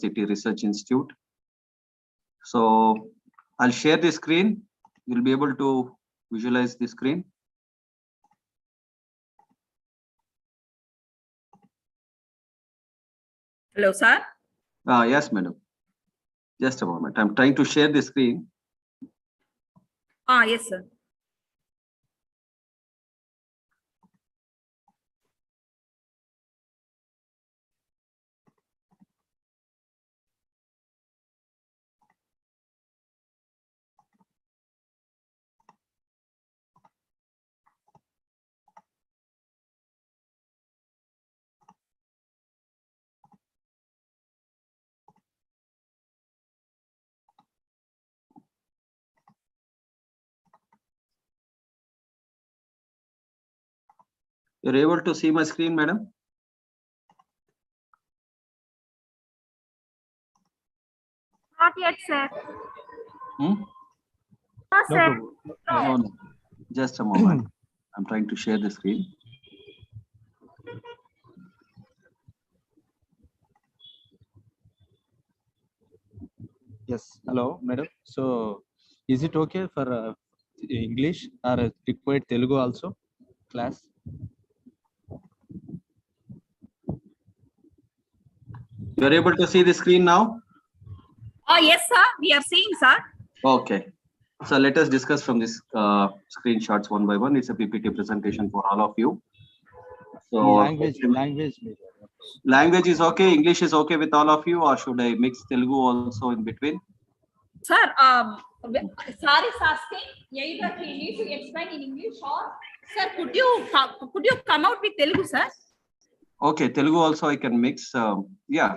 University Research Institute. So I'll share the screen. You'll be able to visualize the screen. Hello, sir. Yes, madam. Just a moment. I'm trying to share the screen. Yes, sir. You're able to see my screen, madam? Not yet, sir. No, Sir. no. Just a moment. I'm trying to share the screen. Yes. Hello, madam. So, is it okay for English or required Telugu also? Class. You're able to see the screen now? Yes, sir. We are seeing, sir. Okay. So let us discuss from this screenshots one by one. It's a PPT presentation for all of you. So language is okay. English is okay with all of you, or should I mix Telugu also in between? Sir, sorry, asking. Either he needs to explain in English or, sir, could you come out with Telugu, sir? Okay, Telugu also I can mix. Yeah.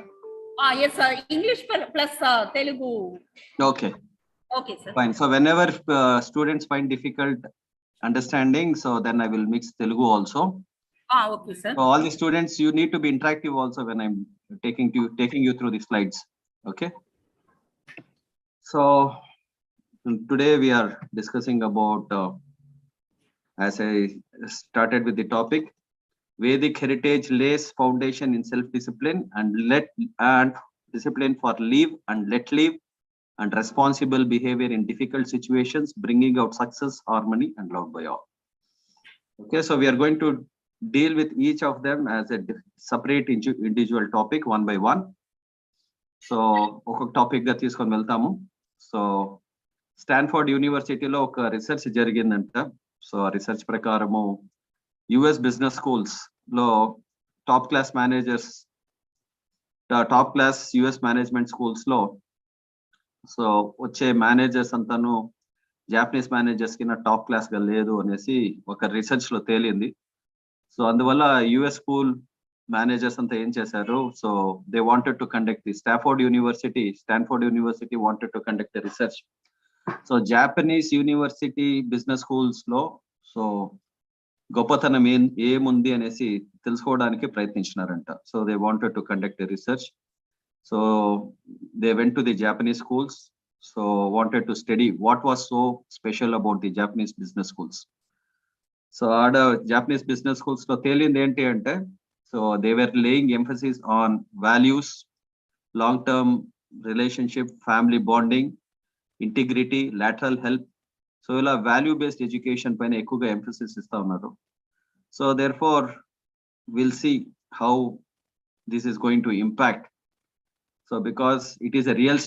Yes, sir. English plus Telugu. Okay. Okay, sir. Fine. So whenever students find difficult understanding, so then I will mix Telugu also. Okay, sir. So all the students, you need to be interactive also when I'm taking you through the slides. Okay. So today we are discussing about, as I started with the topic, Vedic heritage lays foundation in self-discipline and discipline for live and let live, and responsible behavior in difficult situations, bringing out success, harmony, and love by all. Okay, so we are going to deal with each of them as a separate individual topic, one by one. So ఒక topic గా తీసుకొని వెళ్తాము. So Stanford యూనివర్సిటీలో ఒక research జరిగిందంట. So ఆ research ప్రకారము US business schools లో top class US management schools లో సో వచ్చే మేనేజర్స్ అంతాను జాపనీస్ మేనేజర్స్ కింద టాప్ క్లాస్ గా లేదు అనేసి ఒక రీసెర్చ్ లో తేలింది. సో అందువల్ల యుఎస్ స్కూల్ మేనేజర్స్ అంతా ఏం చేశారు, so they wanted to conduct the Stanford university wanted to conduct research. So Japanese university business schools లో సో గొప్పతనం ఏముంది అనేసి తెలుసుకోవడానికి ప్రయత్నించినారంట. So they wanted to conduct research. So they went to the Japanese schools, so wanted to study what was so special about the Japanese business schools. So ada Japanese business schools lo telindi enti ante, so they were laying emphasis on values, long term relationship, family bonding, integrity, lateral help. So ila value based education paina ekkuva emphasis istha unnaru. So therefore we'll see how this is going to impact. So because it is a real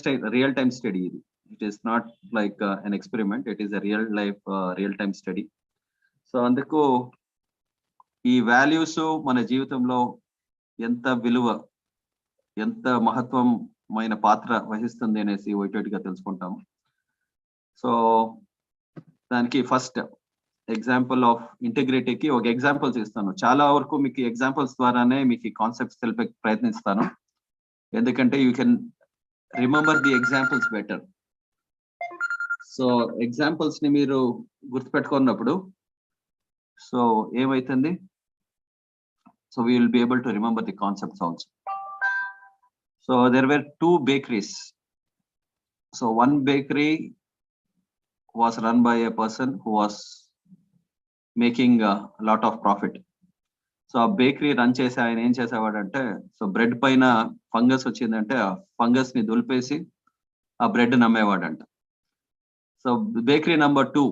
time study, it is not like an experiment, it is a real time study. So అందుకు ఈ values మన జీవితంలో ఎంత విలువ, ఎంత మహత్వమైన పాత్ర వహిస్తుంది అనేసి వైటెడ్గా తెలుసుకుంటాము. సో దానికి ఫస్ట్ ఎగ్జాంపుల్ ఆఫ్ ఇంటిగ్రిటీకి ఒక ఎగ్జాంపుల్స్ ఇస్తాను. చాలా వరకు మీకు ఎగ్జాంపుల్స్ ద్వారానే మీకు కాన్సెప్ట్స్ తెలిపే ప్రయత్నిస్తాను, ఎందుకంటే you can remember the examples better. So examples ని మీరు గుర్తుపెట్టుకున్నప్పుడు సో ఏమైతుంది, so we will be able to remember the concepts also. So there were 2 bakeries. So one bakery was run by a person who was making a lot of profit. So ఆ bakery run చేసి ఆయన ఏం చేసేవాడంటే, so bread పైన fungus వచ్చిందంటే ఆ fungus ని దులిపేసి ఆ బ్రెడ్ నమ్మేవాడంట. సో బేకరీ నంబర్ 2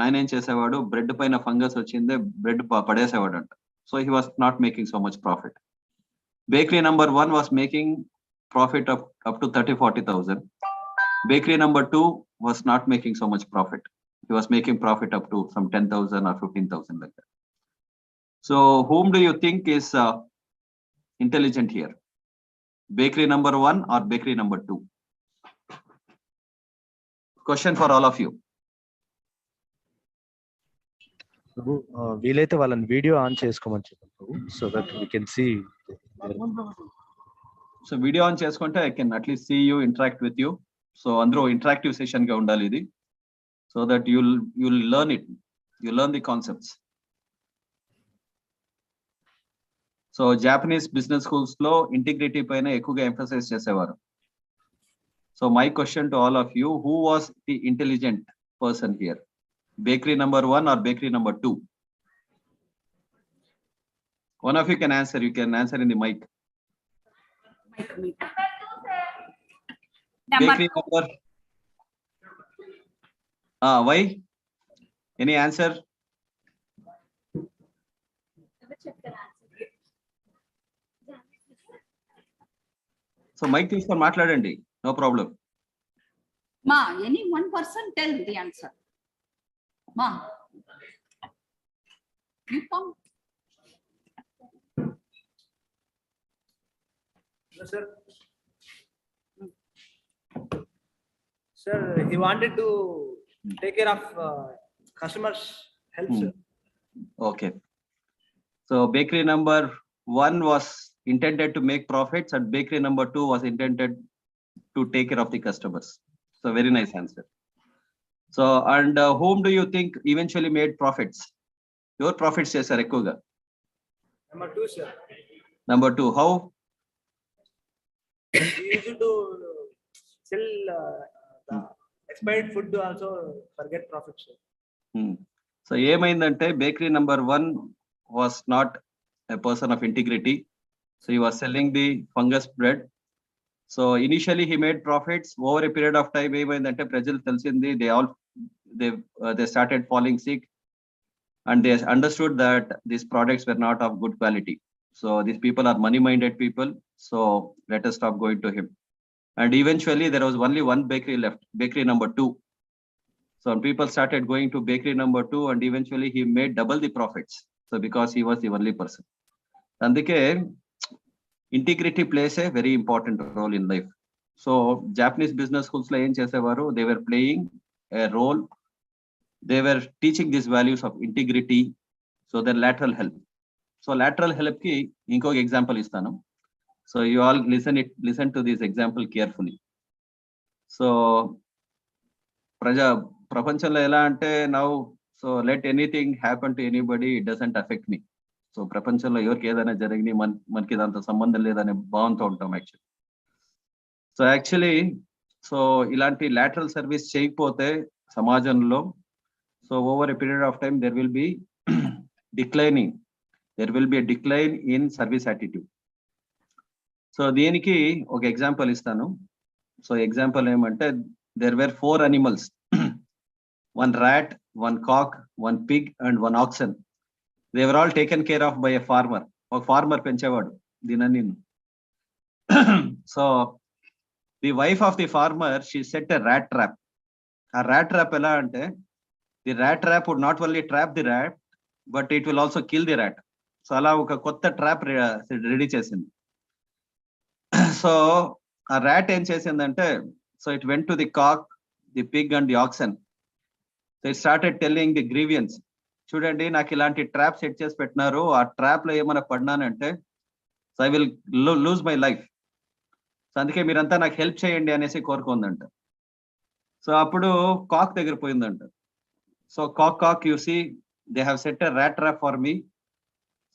ఆయన ఏం చేసేవాడు, బ్రెడ్ పైన ఫంగస్ వచ్చిందే బ్రెడ్ పడేసేవాడంట. So he was not making so much profit. Bakery number 1 was making profit up to 30,000-40,000. Bakery number 2 was not making so much profit. He was making profit up to some 10,000 or 15,000 like that. So whom do you think is intelligent here? Bakery number 1 or bakery number 2? Question for all of you. Prabhu వీలైతే వాళ్ళని video on చేసుకోమని చెప్పండి Prabhu, so that we can see. So video on చేసుకుంటే I can at least see you, interact with you. So అందరూ interactive session గా ఉండాలి ఇది, so that you'll learn it, you learn the concepts. So Japanese business schools లో integrity పైన ఎక్కువగా emphasise చేసేవారు. So my question to all of you, who was the intelligent person here? Bakery number 1 or bakery number 2? One of you can answer. You can answer in the mic. Bakery number. Why? Any answer? So mic తీసుకొని మాట్లాడండి, no problem. Ma, any one person tell the answer. Ma, you come. Sir. Sir, he wanted to take care of customers' health. Sir. Okay. So bakery number 1 was intended to make profits, and bakery number 2 was intended to take care of the customers. So very nice answer. So, and whom do you think eventually made profits? Your profits chesaru ekkuga. Number 2, sir. Number 2, how? He used to sell the expired food also for get profit, sir. So ఏమైందంటే bakery number 1 was not a person of integrity. So he was selling the fungus bread. So initially he made profits. Over a period of time ఏమైందంటే ప్రజలు తెలిసింది, they started falling sick, and they understood that these products were not of good quality. So these people are money minded people, so let us stop going to him. And eventually there was only one bakery left, bakery number 2. So people started going to bakery number 2, and eventually he made double the profits. So because he was the only person. అందుకే integrity plays a very important role in life. So Japanese business schools lo em chesevaru, they were playing a role. They were teaching these values of integrity. So their lateral help. So lateral help ki inko example istanu. So you all listen to this example carefully. So prapanchanlo ela ante now, so let anything happen to anybody, it doesn't affect me. So ప్రపంచంలో ఎవరికి ఏదైనా జరిగినా మనకి దాంతో సంబంధం లేదనే భావంతో ఉంటాం యాక్చువల్లీ. సో యాక్చువల్లీ ఇలాంటి లాటరల్ సర్వీస్ చేయకపోతే సమాజంలో, so over a period of time there will be decline in service attitude. So దీనికి ఒక ఎగ్జాంపుల్ ఇస్తాను. సో ఎగ్జాంపుల్ ఏమంటే, there were 4 animals, 1 rat, 1 cock, 1 pig and 1 oxen. They were all taken care of by a farmer. ఒక farmer పెంచేవాడు దీనన్ని. So the wife of the farmer, she set a rat trap. A rat trap ఎలా అంటే, the rat trap would not only trap the rat, but it will also kill the rat. So అలా ఒక కొత్త trap ready చేసింది. So ఆ rat ఏం చేసిందంటే, so it went to the cock, the pig and the oxen. So it started telling the grievance, చూడండి నాకు ఇలాంటి ట్రాప్ సెట్ చేసి పెట్టినారు, ఆ ట్రాప్ లో ఏమైనా పడినానంటే so I will lose my life. So అందుకే మీరంతా నాకు హెల్ప్ చేయండి అనేసి కోరుకుందంట. సో అప్పుడు కాక్ దగ్గర పోయిందంట. So cock you see, they have set a rat trap for me.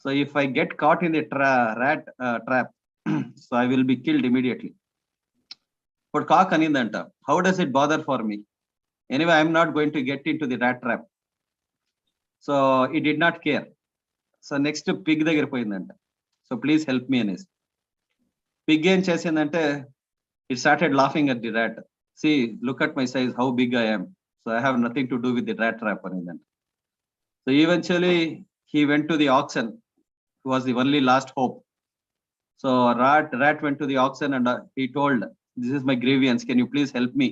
So if I get caught in the rat trap, so I will be killed immediately. But cock అనిందంట, how does it bother for me? Anyway, I am not going to get into the rat trap. So he did not care. So next Pig దగ్గర పోయిందంట. So please help me అనేసి. Pig ఏం చేసిందంటే it started laughing at the rat. See, look at my size, how big I am. So I have nothing to do with the rat trap అనేదంట. So eventually he went to the auction. He was the only last hope. So rat went to the auction and he told, this is my grievance, can you please help me?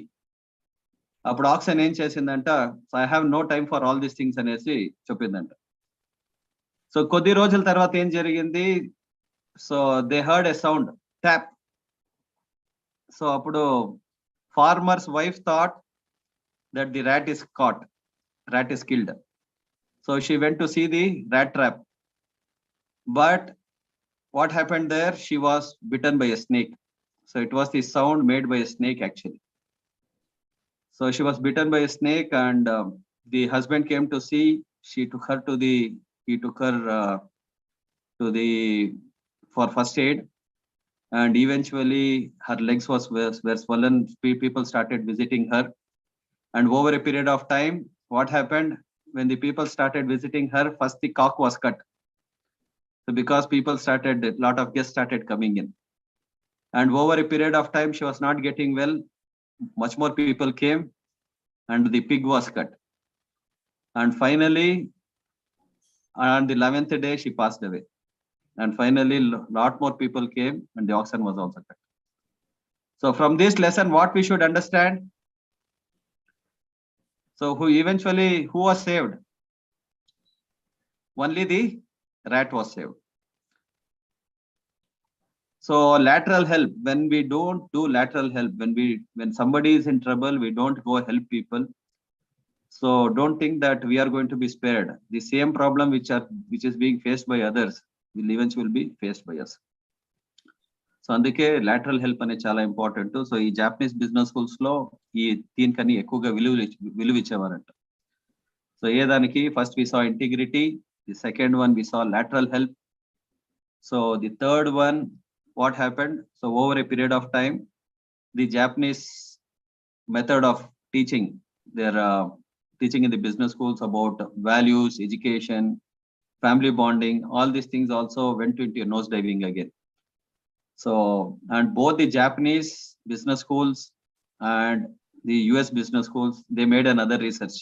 అప్పుడు ఆక్షన్ ఏం చేసిందంట, so I have no time for all these things అనేసి చెప్పిందంట. So కొద్ది రోజుల తర్వాత ఏం జరిగింది, so they heard a sound, tap. So అప్పుడు farmer's wife thought that the rat is caught, rat is killed. So she went to see the rat trap. But what happened there, she was bitten by a snake. So it was the sound made by a snake actually. So she was bitten by a snake and the husband came to see. He took her to the for first aid, and eventually her legs were swollen. People started visiting her, and over a period of time, what happened, when the people started visiting her, first the cock was cut. So because people started, a lot of guests started coming in, and over a period of time she was not getting well. Much more people came and the pig was cut, and finally on the 11th day she passed away, and finally lot more people came and the oxen was also cut. So from this lesson what we should understand, so who was saved? Only the rat was saved. So lateral help, when we don't do lateral help, when somebody is in trouble, we don't go help people. So don't think that we are going to be spared. The same problem which is being faced by others will eventually be faced by us. So అందుకే lateral help అనేది చాలా important. So ఈ Japanese business schools లో ఈ దీనికని ఎక్కువగా విలువ ఇచ్చేవారంట. So ఏ దానికి first we saw integrity, the second one we saw lateral help. So the third one, what happened, so over a period of time the Japanese method of teaching, their teaching in the business schools about values, education, family bonding, all these things also went into a nosediving again. So and both the Japanese business schools and the US business schools, they made another research.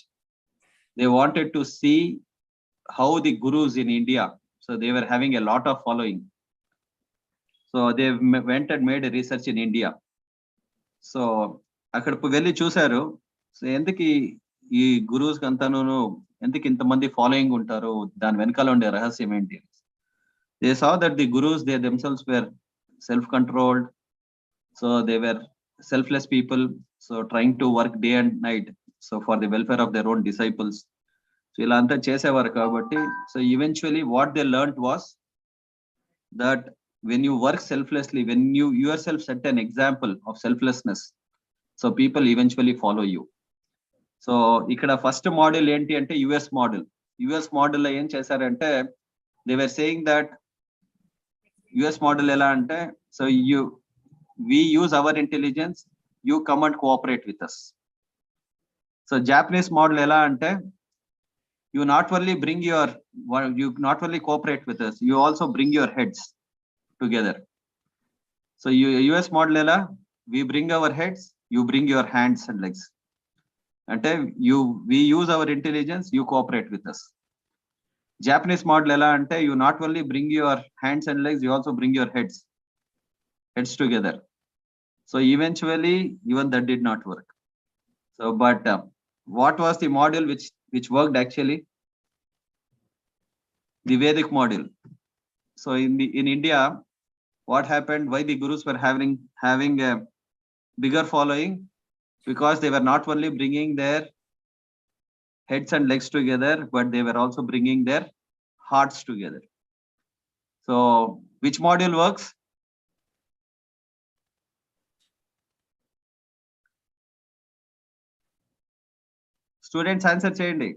They wanted to see how the gurus in India, so they were having a lot of following. So they went and made a research in India. So అక్కడికి వెళ్ళి చూశారు, so ఎందుకు ఈ గురువుస్ అంతాను ఎందుకు ఇంతమంది following ఉంటారు, దాని వెనకాల ఉండే రహస్యం ఏంటి. They saw that the gurus, they themselves were self-controlled, so they were selfless people, so trying to work day and night, so for the welfare of their own disciples. So ఇలా అంతా చేసేవారు కాబట్టి, so eventually what they learned was that when you work selflessly, when you yourself set an example of selflessness, so people eventually follow you. So ఇక్కడ first model ఏంటి అంటే US model లో ఏం చేశారంటే, they were saying that US model ఎలా అంటే, so we use our intelligence, you come and cooperate with us. So Japanese model ఎలా అంటే, you not only cooperate with us, you also bring your heads together. So US model ela, we bring our heads, you bring your hands and legs. Ante we use our intelligence, you cooperate with us. Japanese model ela ante, you not only bring your hands and legs, you also bring your heads together. So eventually even that did not work. So but what was the model which worked actually? The Vedic model. So in India, what happened, why the gurus were having a bigger following? Because they were not only bringing their heads and legs together, but they were also bringing their hearts together. So which model works? Students answer cheyandi.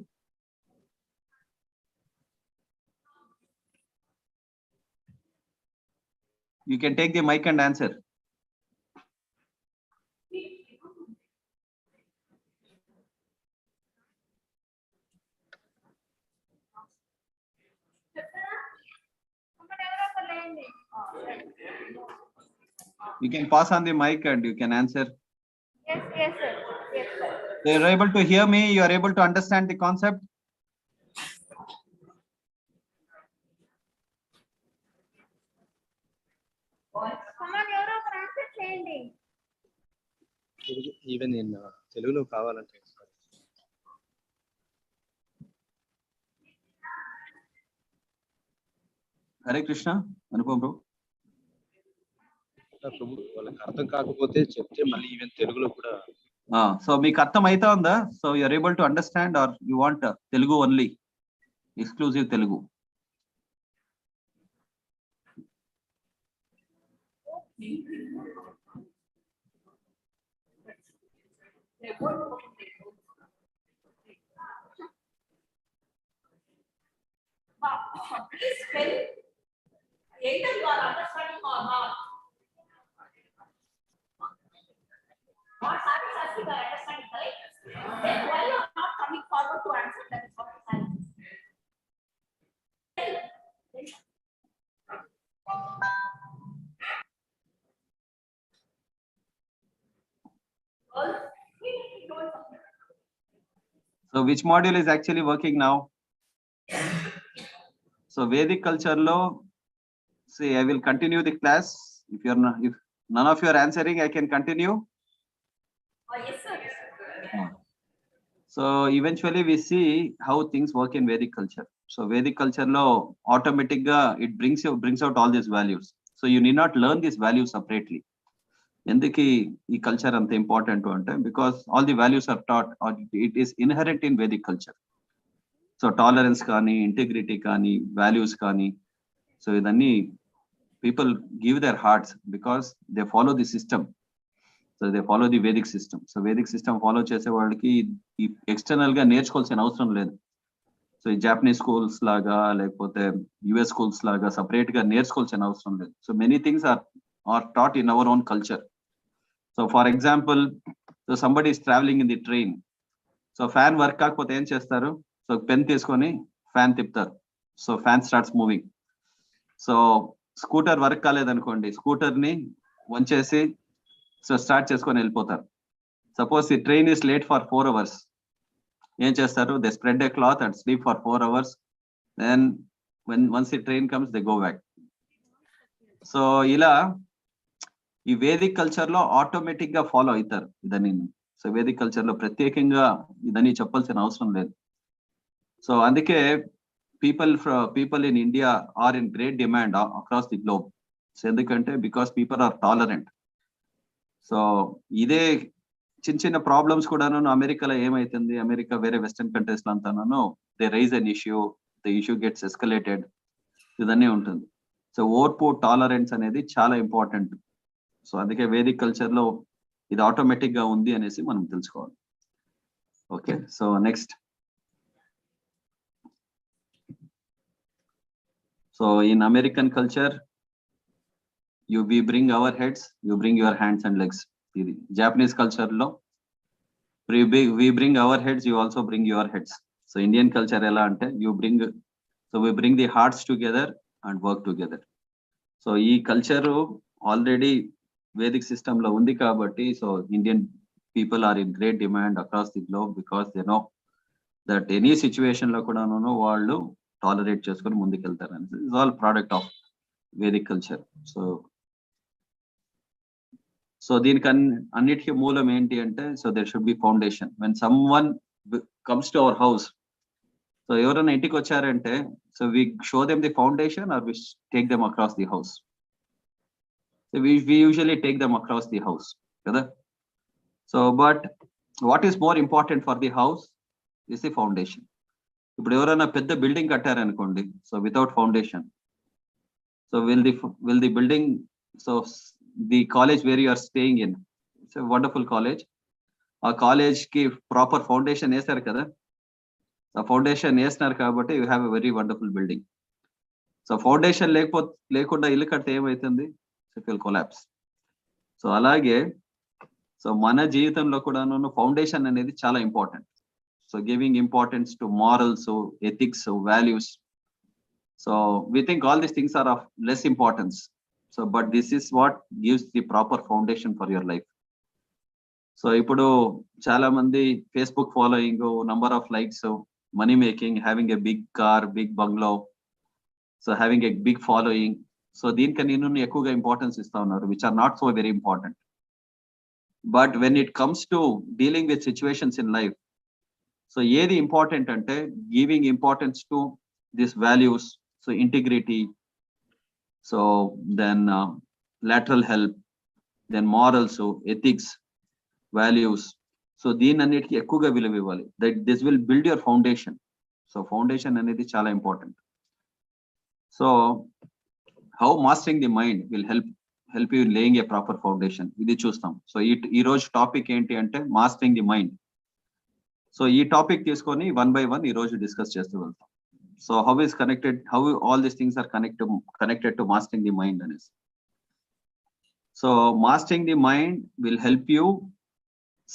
You can take the mic and answer. You can pass on the mic and you can answer. Yes, yes, sir. Yes, sir. You are able to hear me. You are able to understand the concept. Come on, ఎవరో ఒకరు answer చేయండి. Even in తెలుగులో కావాలంటే Hare Krishna, Anupam bro. ప్రభు వాళ్ళకి అర్థం కాకపోతే చెప్తే మళ్ళీ ఈవెన్ తెలుగులో కూడా So మీకు అర్థం అవుతా ఉందా? So you are able to understand or you want Telugu only? Exclusive Telugu. Please spell either you are understanding or not. What Sari Sasi you are understanding, correct? Then why you are not coming forward to answer? That is what Sari So which module is actually working now? So Vedic culture law. See, I will continue the class. If none of you are answering, I can continue. Yes, sir. So eventually we see how things work in Vedic culture. So Vedic culture law automatically it brings out all these values. So you need not learn these values separately. ఎందుకు ఈ culture అంత important అంటే because all the values are taught it is inherent in Vedic culture. So tolerance కానీ integrity కానీ values కానీ so ఇదన్నీ people give their hearts because they follow the system. So they follow the Vedic system. So Vedic system follow చేసే వాళ్ళకి ఈ external గా నేర్చుకోవాల్సిన అవసరం లేదు. సో ఈ జాపనీస్ స్కూల్స్ లాగా లేకపోతే యుఎస్ స్కూల్స్ లాగా సపరేట్ గా నేర్చుకోవాల్సిన అవసరం లేదు. So many things are taught in our own culture. So for example, so somebody is traveling in the train. So fan work కాకపోతే ఏం చేస్తారు? సో పెన్ తీసుకొని ఫ్యాన్ తిప్పుతారు. So fan starts moving. So scooter work కాలేదనుకోండి, scooter ని వంచేసి so start చేసుకొని వెళ్ళిపోతారు. Suppose the train is late for 4 hours. ఏం చేస్తారు? They spread a cloth and sleep for 4 hours. Then once the train comes they go back. So ఇలా ఈ Vedic culture లో ఆటోమేటిక్ గా ఫాలో అవుతారు ఇదని. సో వేదిక్ కల్చర్ లో ప్రత్యేకంగా ఇదని చెప్పాల్సిన అవసరం లేదు. సో అందుకే people in India are in great demand across the globe. So ఎందుకంటే because people are tolerant. So ఇదే చిన్న చిన్న ప్రాబ్లమ్స్ కూడాను అమెరికాలో ఏమైతుంది, అమెరికా వేరే వెస్టర్న్ కంట్రీస్ లో అంతాను they raise an issue, the issue gets escalated, ఇదన్నీ ఉంటుంది. సో ఓర్పు టాలరెన్స్ అనేది చాలా ఇంపార్టెంట్. సో అందుకే వేదిక్ కల్చర్ లో ఇది ఆటోమేటిక్ గా ఉంది అనేసి మనం తెలుసుకోవాలి. Okay, so next. So in American culture we bring our heads, you bring your hands and legs. ఇది జాపనీస్ కల్చర్ లో we bring our heads, you also bring your heads. So Indian culture ఎలా అంటే we bring the hearts together and work together. So ఈ culture already Vedic system లో ఉంది కాబట్టి so Indian people are in great demand across the globe because they know that any situation లో కూడాను వాళ్ళు tolerate చేసుకొని ముందుకెళ్తారు అని. It's all product of Vedic culture. So దీనికి అన్నిటికీ మూలం ఏంటి అంటే so there should be foundation. When someone comes to our house, so ఎవరైనా ఇంటికి వచ్చారంటే so we show them the foundation are we take them across the house. So we usually take them across the house, kada? So but what is more important for the house is the foundation. ఇప్పుడు ఎవరైనా పెద్ద building కట్టారనుకోండి, so without foundation, so will the building, so the college where you are staying in, it's a wonderful college, ఆ college కి proper foundation వేసారు కదా. ఆ foundation వేసినారు కాబట్టి you have a very wonderful building. So foundation లేకుండా ఇల్లు కడితే ఏమవుతుంది? It will collapse. సో అలాగే సో మన జీవితంలో కూడాను ఫౌండేషన్ అనేది చాలా important. So giving importance to morals, ethics, values. So we think all these things are of less importance. So but this is what gives the proper foundation for your life. So ఇప్పుడు చాలా మంది Facebook following, number of likes, money making, having a big car, big bungalow, so having a big following, so దీనికన్నా నేను ఎక్కువగా importance ఇస్తా ఉన్నారు, which are not so very important. But when it comes to dealing with situations in life, so ఏది important అంటే giving importance to this values, so integrity, so then lateral help, then morals, ethics, values. So దీని అన్నిటికీ ఎక్కువగా విలువ ఇవ్వాలి. That this will build your foundation. So foundation అనేది చాలా important. So how mastering the mind will help you in laying a proper foundation, ఇది చూస్తాం. So ఈ రోజు టాపిక్ ఏంటి అంటే మాస్టరింగ్ ది మైండ్. సో ఈ టాపిక్ తీసుకొని వన్ బై వన్ ఈ రోజు డిస్కస్ చేస్తూ వెళ్తాం. So how all these things are connected to mastering the mind అనేసి. So mastering the mind will help you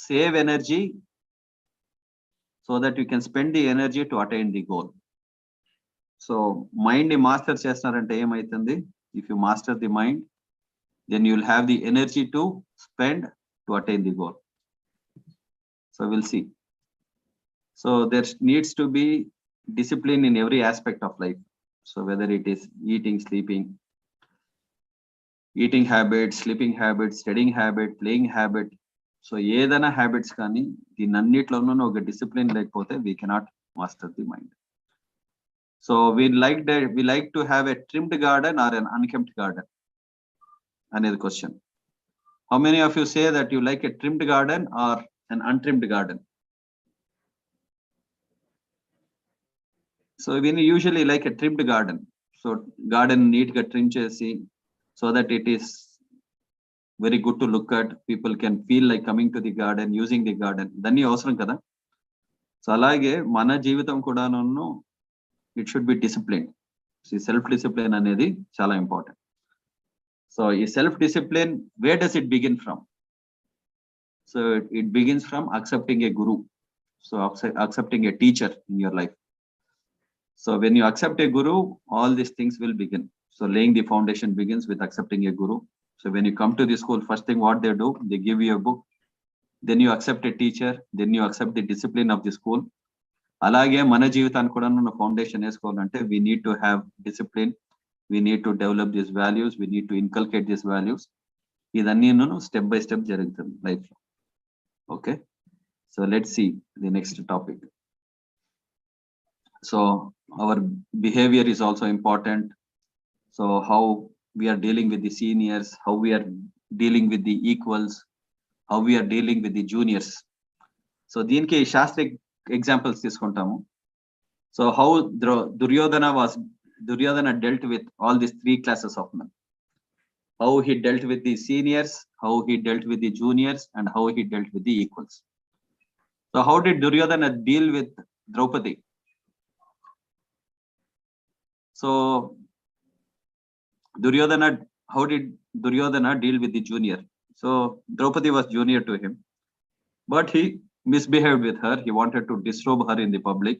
save energy so that you can spend the energy to attain the goal. So mind ni master chestarante em aitundi, if you master the mind, then you will have the energy to spend to attain the goal. So we'll see. So there needs to be discipline in every aspect of life. So whether it is eating habits, sleeping habits, studying habit, playing habit. So ఏదైనా habits కానీ దీని అన్నిట్లోనూ ఒక discipline లేకపోతే we cannot master the mind. So we like to have a trimmed garden or an unkempt garden అనేది question. How many of you say that you like a trimmed garden or an untrimmed garden? So we usually like a trimmed garden. So garden neat గా trim చేసి, so that it is very good to look at, people can feel like coming to the garden, using the garden. Danni avasaram kada. So alage mana jeevitam kudanunu, it should be disciplined. See, self discipline anedi chala important. So ee self discipline, where does it begin from? So it begins from accepting a guru, so accepting a teacher in your life. So when you accept a guru, all these things will begin. So laying the foundation begins with accepting a guru. So when you come to the school, first thing what they do, they give you a book, then you accept a teacher, then you accept the discipline of the school. Alage mana jeevithaనికి కూడా ఉన్న foundation వేసుకోవాలంటే we need to have discipline, we need to develop these values, we need to inculcate these values. ఇదన్నీ step by step జరుగుతుంది life లో. Okay, so let's see the next topic. So our behavior is also important. So how we are dealing with the seniors, how we are dealing with the equals, how we are dealing with the juniors. So దీనికి శాస్త్రిక్ examples తీసుకుంటాము. So how Duryodhana dealt with all these three classes of men. How he dealt with the seniors, how he dealt with the juniors, and how he dealt with the equals. So how did Duryodhana deal with Draupadi? So how did Duryodhana deal with the junior? So Draupadi was junior to him, but he misbehaved with her. He wanted to disrobe her in the public,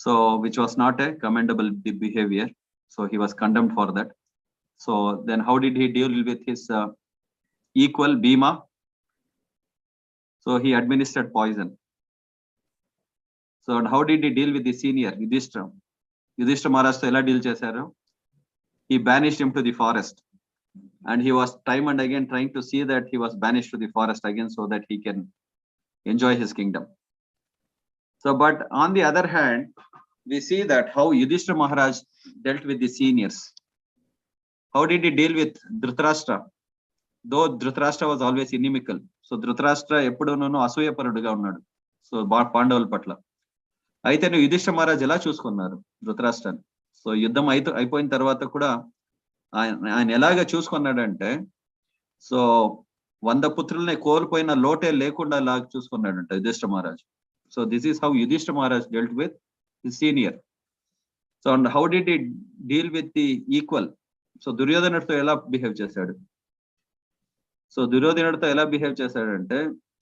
so which was not a commendable behavior. So he was condemned for that. So then how did he deal with his equal Bhima? So he administered poison. So how did he deal with the senior Yudhishthira Maharaj to ela deal chesaru? He banished him to the forest, and he was time and again trying to see that he was banished to the forest again so that he can enjoy his kingdom. So but on the other hand, we see that how Yudhishthira Maharaj dealt with the seniors. How did he deal with Dhritarashtra? Though Dhritarashtra was always inimical, so Dhritarashtra eppuduno asooyaparuduga unnadu. So Pandavalu patla. అయితే యుధిష్ఠిర మహారాజ్ ఎలా చూసుకున్నారు ధృతరాష్ట్రాన్ని? So యుద్ధం అయిపోయిన తర్వాత కూడా ఆయన ఎలాగ చూసుకున్నాడంటే, so 100 పుత్రుల్ని కోల్పోయిన లోటే లేకుండా లాగా చూసుకున్నాడంట Yudhishthira Maharaj. So this is how Yudhishthira Maharaj dealt with his senior. So and how did it deal with the equal? So దుర్యోధనుడితో ఎలా బిహేవ్ చేశాడు? సో దుర్యోధనుడితో ఎలా బిహేవ్ చేశాడంటే,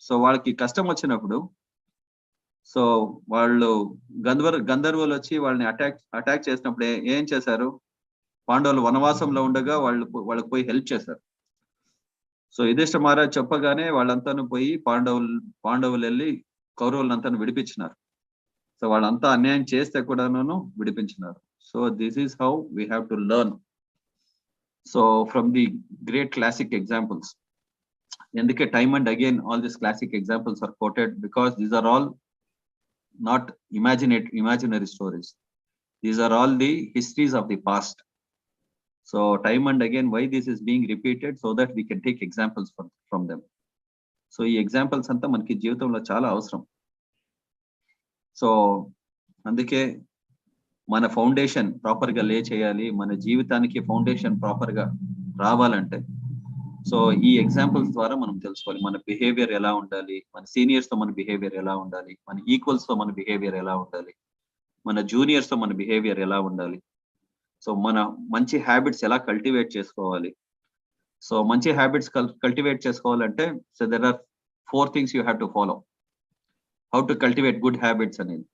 సో వాళ్ళకి కష్టం వచ్చినప్పుడు, సో వాళ్ళు గంధర్వులు వచ్చి వాళ్ళని అటాక్ చేసినప్పుడు ఏం చేశారు? పాండవులు వనవాసంలో ఉండగా వాళ్ళకి పోయి హెల్ప్ చేశారు. సో యుధిష్ఠ మహారాజ్ చెప్పగానే వాళ్ళంతాను పోయి పాండవులు వెళ్ళి కౌరవులంతా విడిపించినారు. సో వాళ్ళంతా అన్యాయం చేస్తే కూడాను విడిపించినారు. So this is how we have to learn. So from the great classic examples. ఎందుకే time and again all these classic examples are quoted, because these are all not imaginary stories. These are all the histories of the past. So time and again why this is being repeated, so that we can take examples from them. So ఈ examples అంతా మనకి జీవితంలో చాలా అవసరం. So అందుకే మన foundation proper గా లే చేయాలి, మన జీవితానికి ఫౌండేషన్ ప్రాపర్ గా రావాలంటే సో ఈ ఎగ్జాంపుల్స్ ద్వారా మనం తెలుసుకోవాలి మన బిహేవియర్ ఎలా ఉండాలి, మన సీనియర్స్ తో మన బిహేవియర్ ఎలా ఉండాలి, మన ఈక్వల్స్ తో మన బిహేవియర్ ఎలా ఉండాలి, మన జూనియర్స్ తో మన బిహేవియర్ ఎలా ఉండాలి. సో మన మంచి హ్యాబిట్స్ ఎలా కల్టివేట్ చేసుకోవాలి. సో మంచి హ్యాబిట్స్ కల్టివేట్ చేసుకోవాలంటే so there are 4 things you have to follow. How to cultivate good habits అనేది.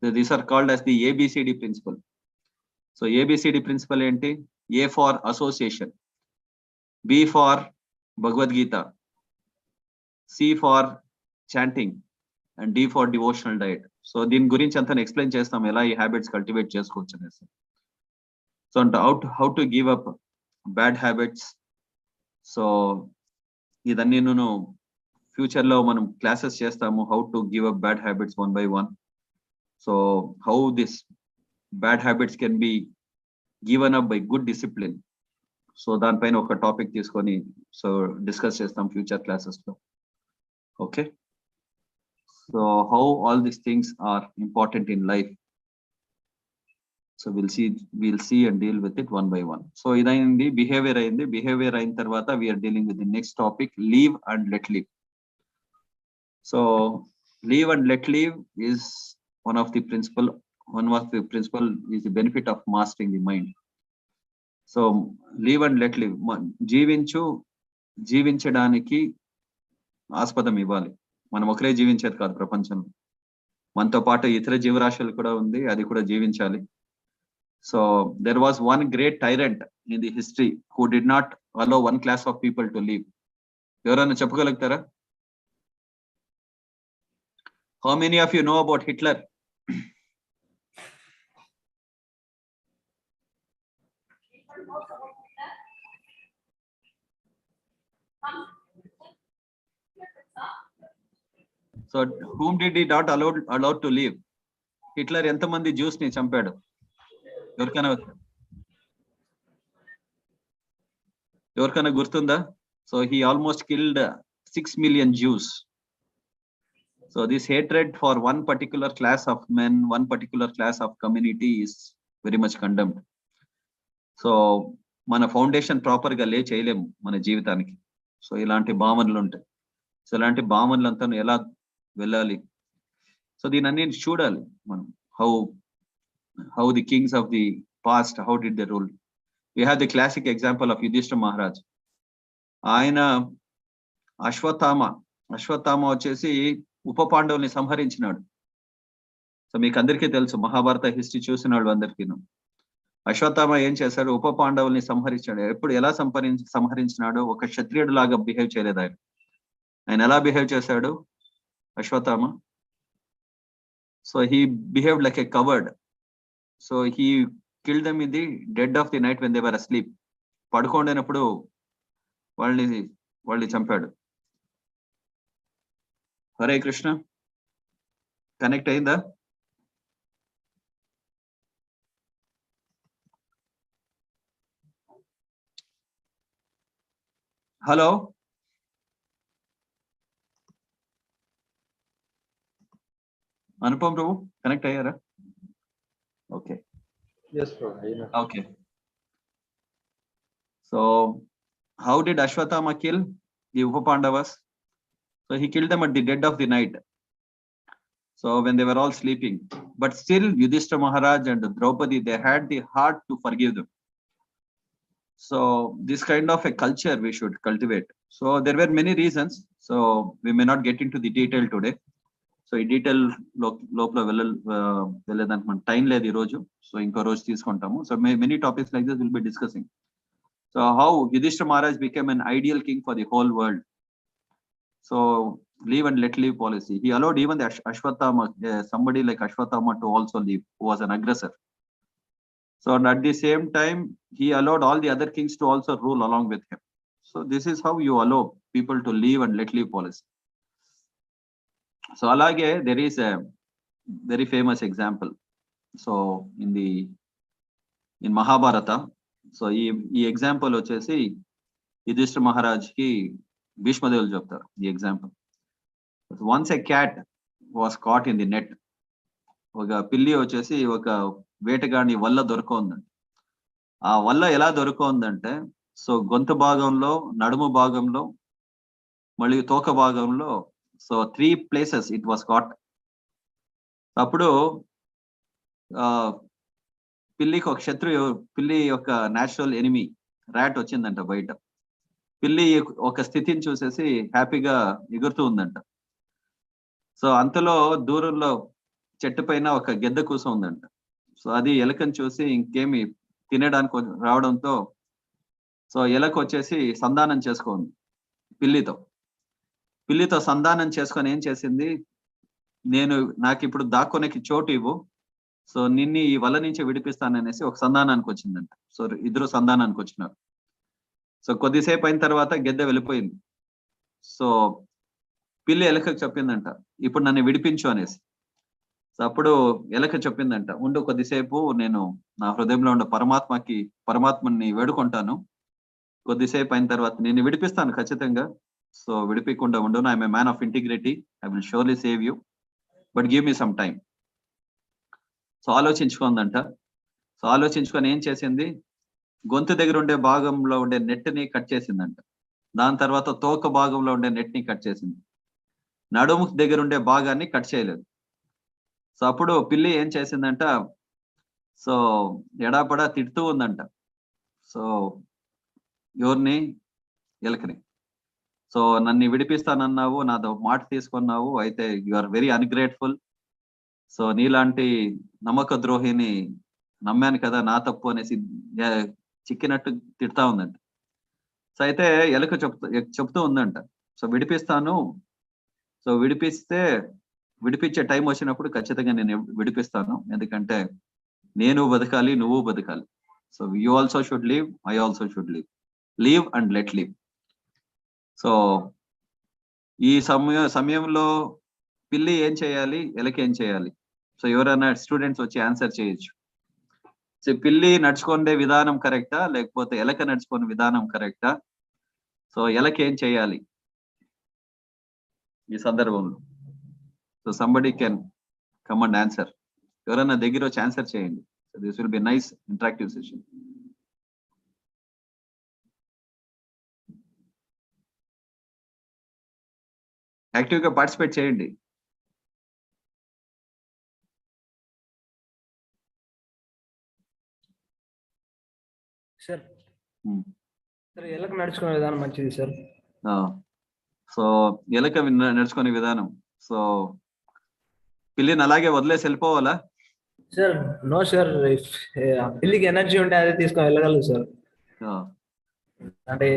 So these are called as the ABCD principle. So ABCD principle ఏంటి? A for association, B for Bhagavad Gita, C for chanting, and D for devotional diet. So దీని గురించి అంతా explain చేస్తాం ఎలా ఈ habits cultivate చేసుకోవచ్చు అనేసి. సో అంటే how to give up bad habits. So ఇదన్నీ నేను ఫ్యూచర్ లో మనం క్లాసెస్ చేస్తాము, how to give up bad habits one by one. So how this bad habits can be given up by good discipline. So దానిపైన ఒక topic తీసుకొని so discuss చేస్తాం future classes లో. Okay, so how all these things are important in life. So we'll see and deal with it one by one. So ఇదైంది behaviour అయింది. Behaviour అయిన తర్వాత we're dealing with the next topic, live and let live. So live and let live is one of the principle is the benefit of mastering the mind. So live and let leave, జీవించడానికి ఆస్పదం ఇవ్వాలి. మనం ఒకరే జీవించేది కాదు ప్రపంచంలో, మనతో పాటు ఇతర జీవరాశులు కూడా ఉంది, అది కూడా జీవించాలి. So there was one great tyrant in the history who did not allow one class of people to leave. ఎవరైనా చెప్పగలుగుతారా? How many of you know about Hitler? So whom did he not allowed to leave? Hitler ఎంతమంది Jews ని చంపాడు? ఎవరికైనా గుర్తుందా? So he almost killed 6 million Jews. So this hatred for one particular class of men, one particular class of community is very much condemned. So మన foundation proper గా లే చేయలేము మన జీవితానికి. సో ఇలాంటి భావనలు ఉంటాయి. సో ఇలాంటి భావనలంతా ఎలా వెళ్ళాలి? సో దీని అన్ని చూడాలి మనం. How the Kings of the past, how did they rule. We have the classic example of Yudhishthira Maharaj. ఆయన అశ్వత్థామ వచ్చేసి ఉప పాండవుల్ని సంహరించినాడు. సో మీకు అందరికీ తెలుసు, మహాభారత హిస్టరీ చూసిన వాళ్ళు అందరికీ. అశ్వత్థామ ఏం చేశాడు? ఉప పాండవుల్ని సంహరించాడు. ఎప్పుడు ఎలా సంహరించినాడు? ఒక క్షత్రియుడు లాగా బిహేవ్ చేయలేదు ఆయన. ఆయన ఎలా బిహేవ్ చేశాడు Ashwatthama? So he behaved like a coward. So he killed them in the dead of the night when they were asleep. పడుకోండినప్పుడు వాళ్ళని చంపాడు. హరే కృష్ణ, కనెక్ట్ అయిందా? హలో, అనుపమ్ ప్రభు కనెక్ట్ అయ్యారా? Okay, okay. So how did Ashwatthama kill the Upapandavas? So he killed them at the dead of the night. So when they were all sleeping, but still Yudhishthira Maharaj and Draupadi, they had the heart to forgive them. So this kind of a culture we should cultivate. So there were many reasons, so we may not get into the detail today. So ఈ detail లోపల వెళ్ళేదానికి మన time లేదు ఈ రోజు. So ఇంకో రోజు తీసుకుంటాము. So many topics like this will be discussing. So how Yudhishthira Maharaj became an ideal king for the whole world. So live and let live policy. He allowed even the Ashwatthama, somebody like Ashwatthama, to also live, who was an aggressor. So and at the same time, he allowed all the other kings to also rule along with him. So this is how you allow people to live and let live policy. So alage there is a very famous example. So in Mahabharata, so ఈ example వచ్చేసి యుధిష్ఠిర మహారాజ్ కి భీష్మదేవులు చెప్తారు ఈ example. Once a cat was caught in the net. ఒక పిల్లి వచ్చేసి ఒక వేటగాడి వల్ల దొరకొందండి. ఆ వల్ల ఎలా దొరకొందంటే, సో గొంతు భాగంలో, నడుము భాగంలో, మళ్ళీ తోక భాగంలో, so 3 places it was caught. అప్పుడు పిల్లికి ఒక శత్రువు, పిల్లి యొక్క నేచురల్ ఎనిమీ ర్యాట్ వచ్చిందంట బయట. పిల్లి ఒక స్థితిని చూసేసి హ్యాపీగా ఎగురుతూ ఉందంట. సో అంతలో దూరంలో చెట్టు పైన ఒక గెద్ద కూస ఉందంట. సో అది ఎలకని చూసి ఇంకేమి తినడానికి రావడంతో సో ఎలక వచ్చేసి సంధానం చేసుకుంది పిల్లితో సంధానం చేసుకొని ఏం చేసింది, నాకు ఇప్పుడు దాక్కొనేకి చోటు ఇవ్వు, సో నిన్ను ఈ వల నుంచి విడిపిస్తాననేసి ఒక సంధానానికి వచ్చిందంట. సో ఇద్దరు సంధానానికి వచ్చినారు. సో కొద్దిసేపు అయిన తర్వాత గెద్ద వెళ్ళిపోయింది. సో పిల్లి ఎలకకు చెప్పిందంట, ఇప్పుడు నన్ను విడిపించు అనేసి. సో అప్పుడు ఎలక చెప్పిందంట, ఉండు కొద్దిసేపు, నేను నా హృదయంలో ఉన్న పరమాత్మని వేడుకుంటాను, కొద్దిసేపు అయిన తర్వాత నేను విడిపిస్తాను ఖచ్చితంగా. సో విడిపించకుండా ఉండు, I'm a man of integrity, I will surely save you, but give me some time. So ఆలోచించుకుందంట. సో ఆలోచించుకొని ఏం చేసింది, గొంతు దగ్గర ఉండే భాగంలో ఉండే నెట్ని కట్ చేసిందంట. దాని తర్వాత తోక భాగంలో ఉండే నెట్ని కట్ చేసింది. నడుము దగ్గర ఉండే భాగాన్ని కట్ చేయలేదు. సో అప్పుడు పిల్లి ఏం చేసిందంట, సో ఎడాపడా తిడుతూ ఉందంట. సో ఎవరిని, ఎలకని. సో నన్ను విడిపిస్తానన్నావు, నాతో మాట తీసుకున్నావు, అయితే you are very ungrateful. So నీలాంటి నమ్మక ద్రోహిని నమ్మాను కదా, నా తప్పు అనేసి చిక్కినట్టు తిడతా ఉందంట. సో అయితే ఎలక చెప్తూ ఉందంట, సో విడిపిస్తాను, సో విడిపించే టైం వచ్చినప్పుడు ఖచ్చితంగా నేను విడిపిస్తాను, ఎందుకంటే నేను బతకాలి, నువ్వు బతకాలి. So you also should live, I also should live and let live. So ఈ సమయంలో పిల్లి ఏం చేయాలి, ఎలక ఏం చేయాలి? సో ఎవరైనా స్టూడెంట్స్ వచ్చి ఆన్సర్ చేయొచ్చు. సో పిల్లి నడుచుకునే విధానం కరెక్టా, లేకపోతే ఎలక నడుచుకునే విధానం కరెక్టా? సో ఎలక ఏం చేయాలి ఈ సందర్భంలో? So somebody can come and answer. ఎవరైనా దగ్గర వచ్చి ఆన్సర్ చేయండి. So this will be nice interactive session. Active గా పార్టిసిపేట్ చేయండి. సార్ ఎలక నడుచుకునే విధానం మంచిది సార్. సో ఎలక నడుచుకునే విధానం, సో పిల్లిని అలాగే వదిలేసి వెళ్ళిపోవాలా? సార్ నో సార్, పిల్లికి ఎనర్జీ ఉంటే అదే తీసుకొని వెళ్ళగలదు సార్. అంటే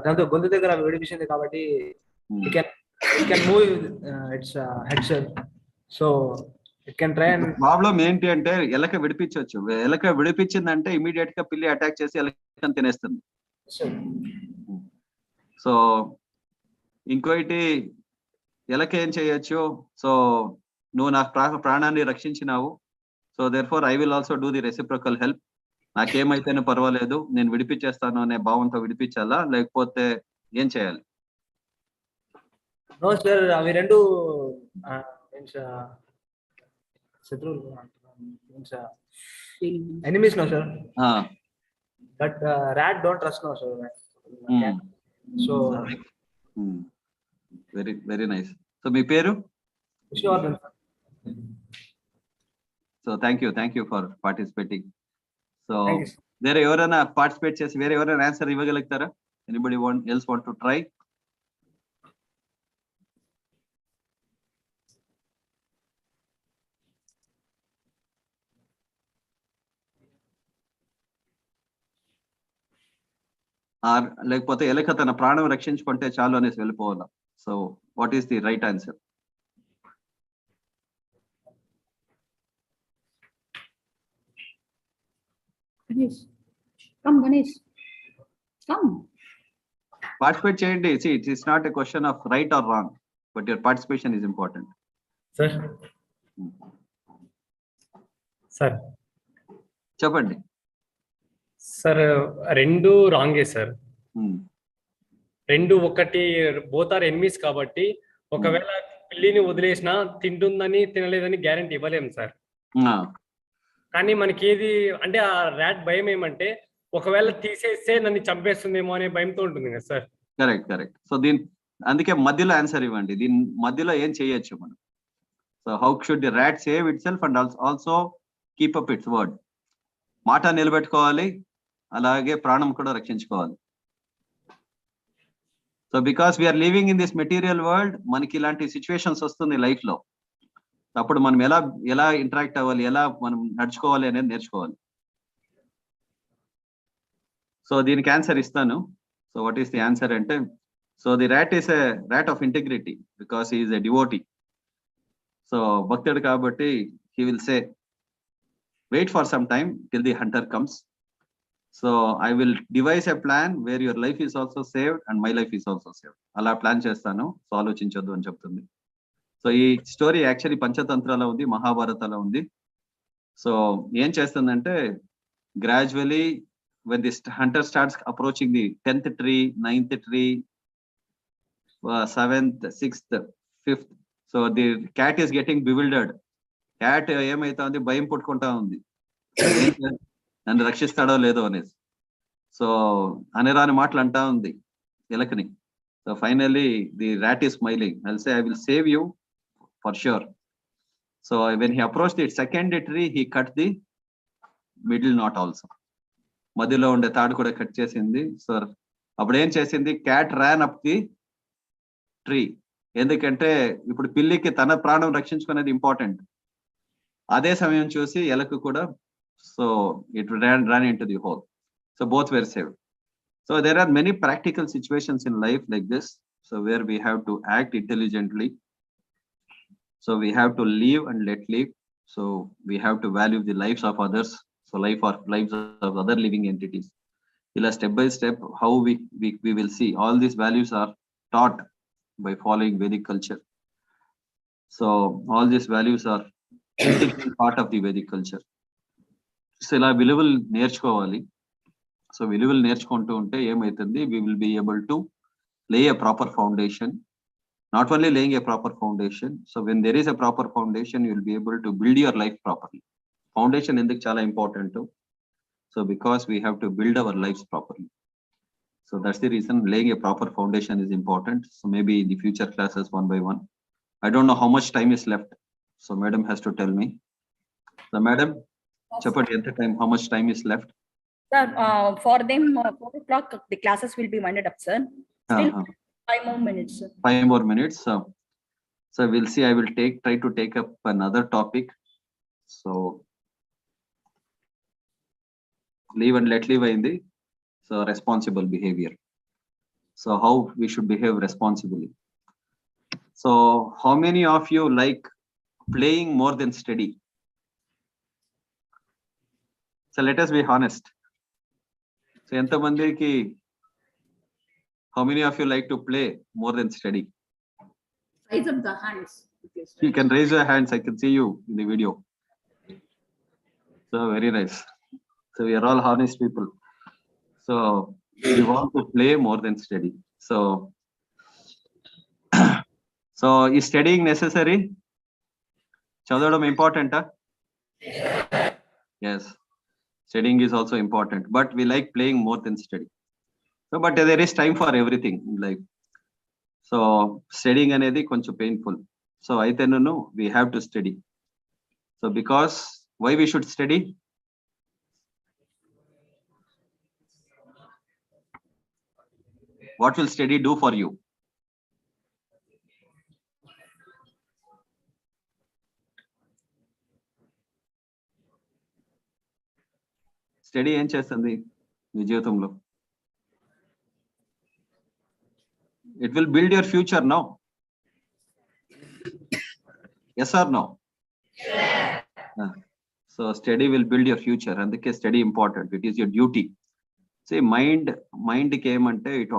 దాంతో గొంతు దగ్గర విడిపించింది కాబట్టి it can move its head, sir. So it can try and problem ఏంటి అంటే ఎలక విడిపించవచ్చు. ఎలక విడిపించిందంటే ఇమీడియట్ గా పిల్లి అటాక్ చేసి ఎలకని తినేస్తుంది. సో ఇంకోటి ఎలక ఏం చేయొచ్చు, సో నువ్వు నా ప్రాణాన్ని రక్షించినావు, so therefore I will also do the reciprocal help. నాకేమైతేనే పర్వాలేదు, నేను విడిపించేస్తాను అనే భావంతో విడిపించాలా, లేకపోతే ఏం చేయాలి? నో సార్, అవి రెండు శత్రువులు, enemies no sir. But rat don't trust no sir. So very nice. So మీ పేరు? Vishnuvardhan. So thank you for participating. So వేరే ఎవరైనా పార్టిసిపేట్ చేసి వేరే ఎవరైనా ఆన్సర్ ఇవ్వగలుగుతారా? Anybody else want to try? Or లేకపోతే ఎలక తన ప్రాణం రక్షించుకుంటే చాలు అనేసి వెళ్ళిపోవాలా. So what is the right answer? Ganesh, come Ganesh, come. Participate చేయండి. It's not a question of right or wrong, but your participation is important. Sir sir చెప్పండి. సార్ రెండు రాంగే సార్. రెండు ఒకటి బోత్ ఆర్ ఎనిమీస్ కాబట్టి ఒకవేళ పిల్లిని వదిలేసినా తింటుందని తినలేదని guarantee ఇవ్వలేము సార్. కానీ మనకి ఏది అంటే ఆ ర్యాట్ భయం ఏమంటే ఒకవేళ తీసేస్తే నన్ను చంపేస్తుందేమో అనే భయంతో ఉంటుంది కదా సార్. కరెక్ట్. సో అందుకే మధ్యలో ఆన్సర్ ఇవ్వండి. దీని మధ్యలో ఏం చేయొచ్చు మనం? So how should the rat save itself and also keep up its word. మాట నిలబెట్టుకోవాలి, అలాగే ప్రాణం కూడా రక్షించుకోవాలి. So because we are living in this material world, మనకి ఇలాంటి సిచ్యువేషన్స్ వస్తుంది లైఫ్ లో. అప్పుడు మనం ఎలా ఇంటరాక్ట్ అవ్వాలి, ఎలా మనం నడుచుకోవాలి అనేది నేర్చుకోవాలి. సో దీనికి ఆన్సర్ ఇస్తాను. So what is the answer అంటే, so the rat is a rat of integrity because he is a devotee. So భక్తుడు కాబట్టి he will say wait for some time till the hunter comes. So I will devise a plan where your life is also saved and my life is also saved. అలా plan చేస్తాను, so ఆలోచించొద్దు అని చెప్తుంది. So ఈ story actually పంచతంత్రాలో ఉంది, మహాభారతాలో ఉంది. So ఏం చేస్తుందంటే gradually when this hunter starts approaching the 10th tree, 9th tree, 7th, 6th, 5th, so the cat is getting bewildered. Cat ఏమైతుంది, భయం పుట్టుకుంటా ఉంది, నన్ను రక్షిస్తాడో లేదో అనేసి. సో అనేరాని మాటలు అంటా ఉంది ఎలకని. So finally the rat is smiling. I'll say I will save you for sure. So when he approached the second tree, he cut the middle knot also. మధ్యలో ఉండే తాడు కూడా కట్ చేసింది. సో అప్పుడు ఏం చేసింది, cat ran up the tree. ఎందుకంటే ఇప్పుడు పిల్లికి తన ప్రాణం రక్షించుకునేది ఇంపార్టెంట్. అదే సమయం చూసి ఎలకు కూడా, so it ran into the hole. So both were saved. So there are many practical situations in life like this, so where we have to act intelligently. So we have to live and let live. So we have to value the lives of others. So lives of other living entities. Step by step, how we will see all these values are taught by following Vedic culture. So all these values are integral part of the Vedic culture. So ila viluvalu nerchukovali. So viluvalu nerchukontu unte emaitundi, we will be able to lay a proper foundation. Not only laying a proper foundation, so when there is a proper foundation, you will be able to build your life properly. Foundation ఎందుకు చాలా important. So because we have to build our lives properly. So that's the reason laying a proper foundation is important. So maybe in the future classes one by one. I don't know how much time is left. So madam has to tell me. So madam, చెప్పండి ఎంత time, how much time is left? Sir, for them 4 o'clock the classes will be winded up, sir. Still 5 more minutes, sir. 5 more minutes. So we'll see. I will try to take up another topic. So live and let live అయింది. So responsible behaviour. So how we should behave responsibly. So how many of you like playing more than study? So let us be honest. So ఎంతమందికి, how many of you like to play more than study? Raise up the hands. You can raise your hands. I can see you in the video. So very nice. So we are all honest people. So we want to play more than study. So is studying necessary? చదవడం important? Yes, studying is also important, but we like playing more than study. So but there is time for everything in life. So studying అనేది కొంచెం painful. So అయితే we have to study. So because why we should study? What will study do for you? Study ఏం చేస్తుంది మీ జీవితంలో? It will build your future now. Yes or no? So study will build your future, and the study important. It is your duty. See, mind came ante it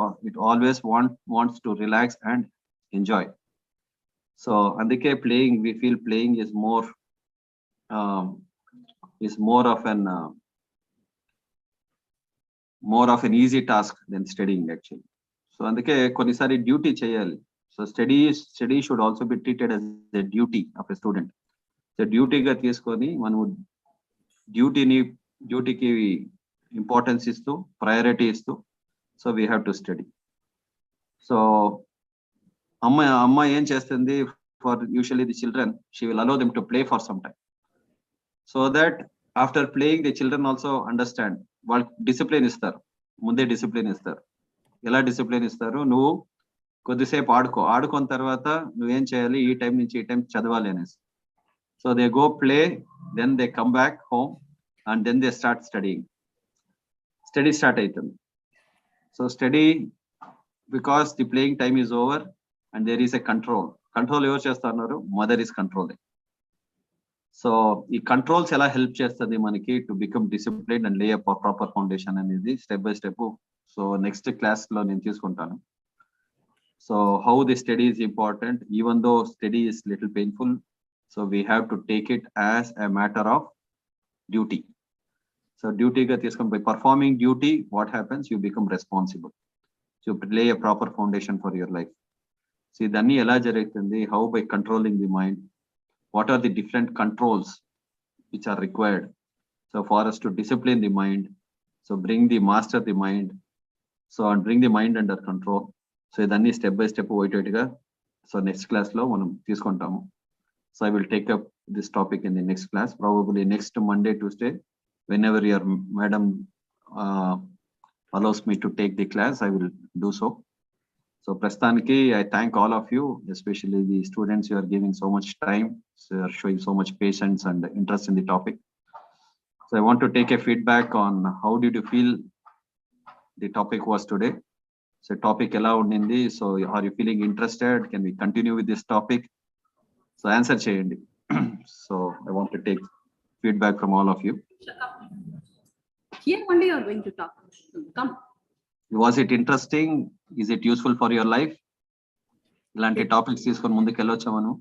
always wants to relax and enjoy. So andike playing, we feel playing is more of an easy task than studying actually. So andike konisari duty cheyali. So study should also be treated as a duty of a student. So duty ga తీసుకొని మనం డ్యూటీకి importance ఇస్తూ priority ఇస్తూ so we have to study. So అమ్మ ఏం చేస్తుంది, for usually the children she will allow them to play for some time, so that after playing the children also understand. వాళ్ళు discipline ఇస్తారు, ముందే డిసిప్లిన్ ఇస్తారు. ఎలా డిసిప్లిన్ ఇస్తారు, నువ్వు కొద్దిసేపు ఆడుకున్న తర్వాత నువ్వేం చేయాలి, ఈ టైం నుంచి ఈ టైం చదవాలి అనేసి. So they go play, then they come back home and then they start studying. Study start అవుతుంది. So study because the playing time is over and there is a control. Control ఎవరు చేస్తున్నారు, mother is controlling. So ఈ controls ఎలా help చేస్తుంది మనకి to become discipline and lay a proper foundation అనేది step by step. So next class లో నేను తీసుకుంటాను. So how the study is important, even though study is little painful, so we have to take it as a matter of duty. So డ్యూటీగా తీసుకొని by performing duty what happens, you become responsible to lay a proper foundation for your life. So ఇదన్నీ ఎలా జరుగుతుంది, how by controlling the mind, what are the different controls which are required, so for us to discipline the mind, so master the mind, so and bring the mind under control. So idanni step by step wait ga so next class lo manam తీసుకుంటాము. So I will take up this topic in the next class, probably next Monday, Tuesday, whenever your madam allows me to take the class, I will do so. So prastaniki, I thank all of you, especially the students. You are giving so much time, so you are showing so much patience and interest in the topic. So I want to take a feedback on how did you feel the topic was today. So topic ela undindi, so are you feeling interested, can we continue with this topic? So answer cheyandi. So I want to take feedback from all of you. Here only you are going to talk. Come. Was it interesting? Is it useful for your life? ఇలాంటి topics తీసుకొని ముందుకు వెళ్ళొచ్చా మనం?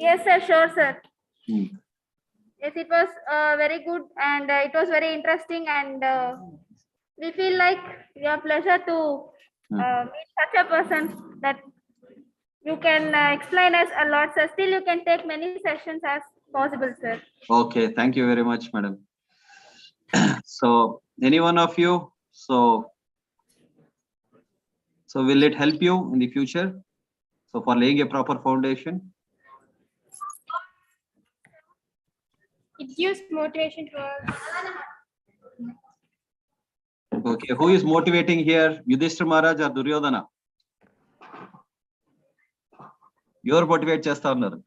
Yes, sir. Sure, sir. Yes, it was very good and it was very interesting, and we feel like we have pleasure to meet such a person that you can explain us a lot, sir. Still, you can take many sessions as possible, sir. Okay, thank you very much, madam. So, any one of you, so will it help you in the future? So for laying a proper foundation? It gives motivation to us. Okay, who is motivating here? Yudhishthira Maharaj or Duryodhana? You're motivate chesta unnaru.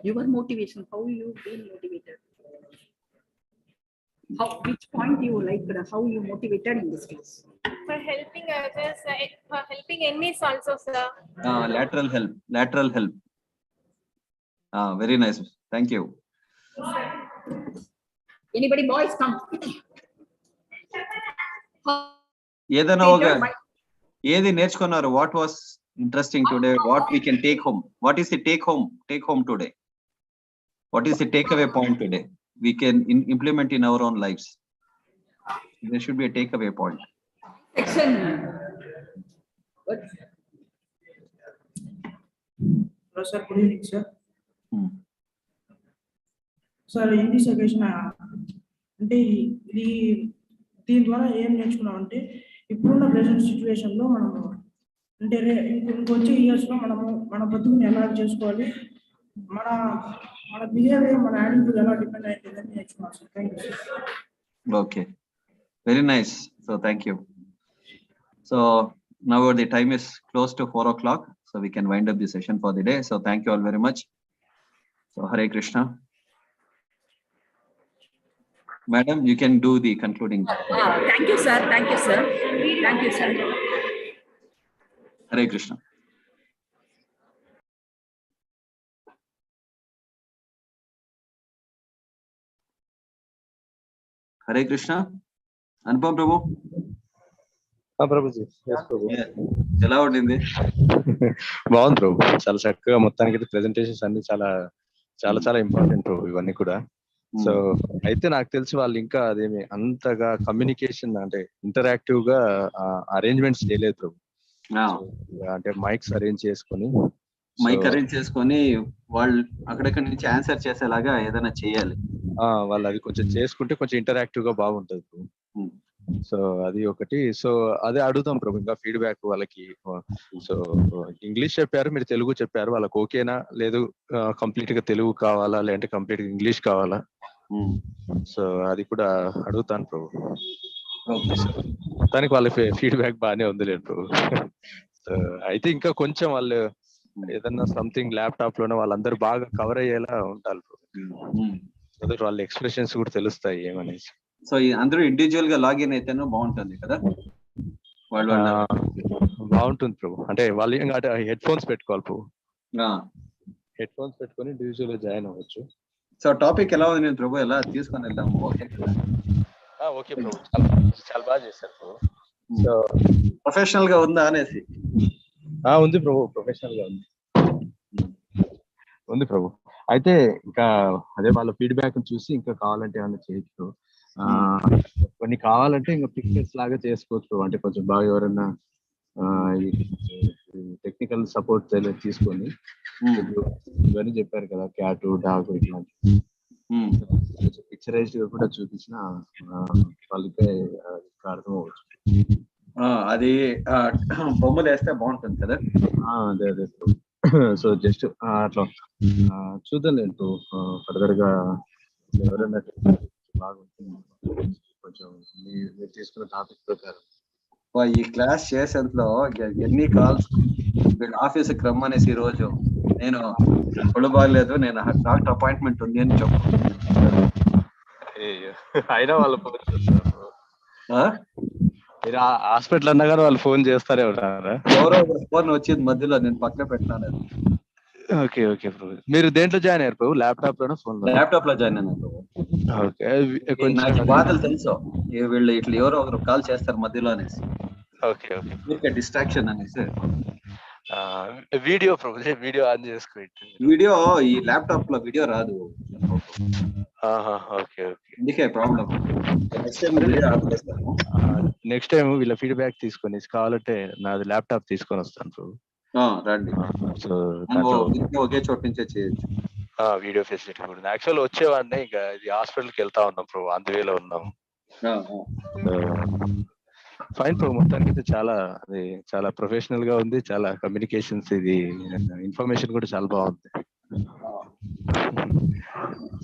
Your motivation, how you been motivated? Which point you liked, how you motivated in this case? For helping others, for helping enemies also, sir. Lateral help. Very nice. Thank you. Anybody, boys, come. ఏదైనా ఒక ఏది నేర్చుకున్నారు? What was interesting today? What we can take home? What is the take home today? What is the takeaway point today? We can implement in our own lives. There should be a takeaway point. Section. What? Hello, sir. Good evening, sir. Sir, in this occasion, అంటే ఇది దీని ద్వారా ఏం నేర్చుకున్నాం అంటే ఇప్పుడున్న present situation లో మనము అంటే ఇంకొచ్చే ఇయర్స్ లో మనము మన బతుకుని ఎలా చేసుకోవాలి, మన బిహేవియర్, మన యాటిట్యూడ్ ఎలా డిపెండ్ అయ్యిందని నేర్చుకున్నాం sir. Thank you sir. Okay, very nice. So thank you. So now the time is close to 4 o'clock, so we can wind up the session for the day. So thank you all very much. So Hare Krishna. Madam, you can do the concluding. Thank you, sir. Thank you, sir. Thank you, sir. Hare Krishna. Hare Krishna. Anupam Prabhu. Prabhuji ఎలా ఉండింది? బాగుంది ప్రభు, చాలా చక్కగా మొత్తానికి presentations అన్ని చాలా important ప్రభు ఇవన్నీ కూడా. సో అయితే నాకు తెలిసి వాళ్ళు ఇంకా అదేమి అంతగా కమ్యూనికేషన్ అంటే ఇంటరాక్టివ్ గా అరేంజ్మెంట్స్ చేయలేదు ప్రభు. అంటే మైక్స్ అరేంజ్ చేసుకొని వాళ్ళు అక్కడక్కడి నుంచి ఆన్సర్ చేసేలాగా ఏదైనా చేయాలి. వాళ్ళు అది కొంచెం చేసుకుంటే కొంచెం ఇంటరాక్టివ్ గా బాగుంటది ప్రభు. సో అది ఒకటి. సో అదే అడుగుతాం ప్రభు ఇంకా ఫీడ్బ్యాక్ వాళ్ళకి. సో ఇంగ్లీష్ చెప్పారు, మీరు తెలుగు చెప్పారు, వాళ్ళకి ఓకేనా లేదు కంప్లీట్ గా తెలుగు కావాలా లేదంటే కంప్లీట్ గా ఇంగ్లీష్ కావాలా? సో అది కూడా అడుగుతాను ప్రభు. దానికి వాళ్ళ ఫీడ్బ్యాక్ బాగానే ఉంది లేదు ప్రభు. సో అయితే ఇంకా కొంచెం వాళ్ళు ఏదన్నా సంథింగ్ ల్యాప్టాప్ లోనే వాళ్ళందరూ బాగా కవర్ అయ్యేలా ఉంటారు ప్రభు. వాళ్ళ ఎక్స్ప్రెషన్స్ కూడా తెలుస్తాయి ఏమనేసి. సో అందరూ ఇండివిజువల్ గా లాగిన్ అయితేనే బాగుంటుంది కదా. బాగుంటుంది ప్రభు. అంటే వాళ్ళు హెడ్ ఫోన్స్ పెట్టుకోవాలి ప్రభు. హెడ్ ఫోన్స్ పెట్టుకొని ఇండివిజువల్ గా జాయిన్ అవ్వచ్చు. సో టాపిక్ ఎలా ఉంది ప్రభు, ఎలా తీసుకొని వెళ్దాము? ఓకే ప్రభు, చాలా బాగా చేశారు ప్రభు. సో ప్రొఫెషనల్ గా ఉందా అనేసి. ఉంది ప్రభు, ప్రొఫెషనల్ గా ఉంది ప్రభు. అయితే ఇంకా అదే వాళ్ళ ఫీడ్బ్యాక్ చూసి ఇంకా కావాలంటే ఏమైనా చేయొచ్చు. కొన్ని కావాలంటే ఇంకా పిక్చర్స్ లాగా చేసుకోవచ్చు. అంటే కొంచెం బాగా ఎవరైనా టెక్నికల్ సపోర్ట్ తీసుకొని ఇవన్నీ చెప్పారు కదా, క్యాట్ డాగ్ ఇట్లాంటి పిక్చరైజ్డ్ గా కూడా చూపించిన వాళ్ళకి అర్థం అవ్వచ్చు. అది బొమ్మలు వేస్తే బాగుంటుంది కదా. అదే సో జస్ట్ అట్లా చూద్దాం లేదు ఫర్దర్ గా ఎవరైనా బాగుంటుంది కొంచెం మీరు తీసుకున్న టాపిక్ ప్రకారం. ఈ క్లాస్ చేసేంతలో ఎన్ని కాల్స్ వీళ్ళ ఆఫీస్కి రమ్మనేసి ఈ రోజు నేను ఒళ్ళు బాగలేదు, నేను డాక్టర్ అపాయింట్మెంట్ ఉంది అని చెప్పు. అయినా వాళ్ళు ఫోన్ చేస్తారు. మీరు హాస్పిటల్ అన్నా కానీ వాళ్ళు ఫోన్ చేస్తారే ఉంటారా? ఎవరో ఫోన్ వచ్చింది మధ్యలో, నేను పక్కన పెట్టినాను. ఓకే ప్రభు. మీరు దేంట్లో జాయిన్ అయ్యారు ప్రభు? ల్యాప్టాప్ లోనా ఫోన్ లో? ల్యాప్టాప్ లో జాయిన్ అయినా ప్రభు. కొంచెం బాధలు తెలుసు, వీళ్ళు ఇట్లా ఎవరో ఒకరు కాల్ చేస్తారు మధ్యలో అనేసి. ఓకే డిస్ట్రాక్షన్ అనేసి. వీడియో ప్రభు, వీడియో ఆన్ చేసుకోండి. వీడియో ఈ ల్యాప్టాప్ లో వీడియో రాదు. ఓకే అందుకే ప్రాబ్లం. నెక్స్ట్ టైం వీళ్ళ ఫీడ్బ్యాక్ తీసుకొని కావాలంటే నాది ల్యాప్టాప్ తీసుకొని వస్తాను ప్రభు. రండి. సో ఒకే చోటు నుంచే చేయొచ్చు. వీడియో ఫెసిలిటీ కూడా యాక్చువల్ వచ్చేవాడిని, ఇంకా ఇది హాస్పిటల్కి వెళ్తా ఉన్నాం ప్రభు, అందువేలో ఉన్నాం. ఫైన్ ప్రభు, మొత్తానికి అయితే చాలా ప్రొఫెషనల్ గా ఉంది, చాలా కమ్యూనికేషన్స్, ఇది ఇన్ఫర్మేషన్ కూడా చాలా బాగుంది.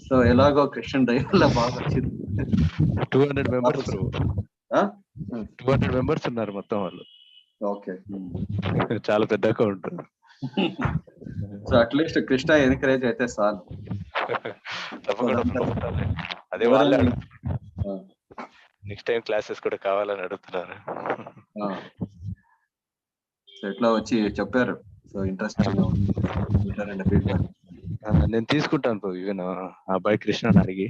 సో ఎలాగో క్రిస్టియన్ దైవంలో బాగా వచ్చింది. 200 మెంబర్స్ ప్రభు, 200 మెంబర్స్ ఉన్నారు మొత్తం వాళ్ళు. ఓకే, చాలా పెద్దగా ఉంటుంది. సో అట్లీస్ట్ కృష్ణ ఎన్కరేజ్ అయితే చాలు. తప్పకుండా అదే వాళ్ళే నెక్స్ట్ టైం క్లాసెస్ కూడా కావాలని అడుగుతున్నారు. ఎట్లా వచ్చి చెప్పారు. సో ఇంట్రెస్టింగ్ నేను తీసుకుంటాను ప్రభు. ఈవెన్ అబ్బాయి కృష్ణ అడిగి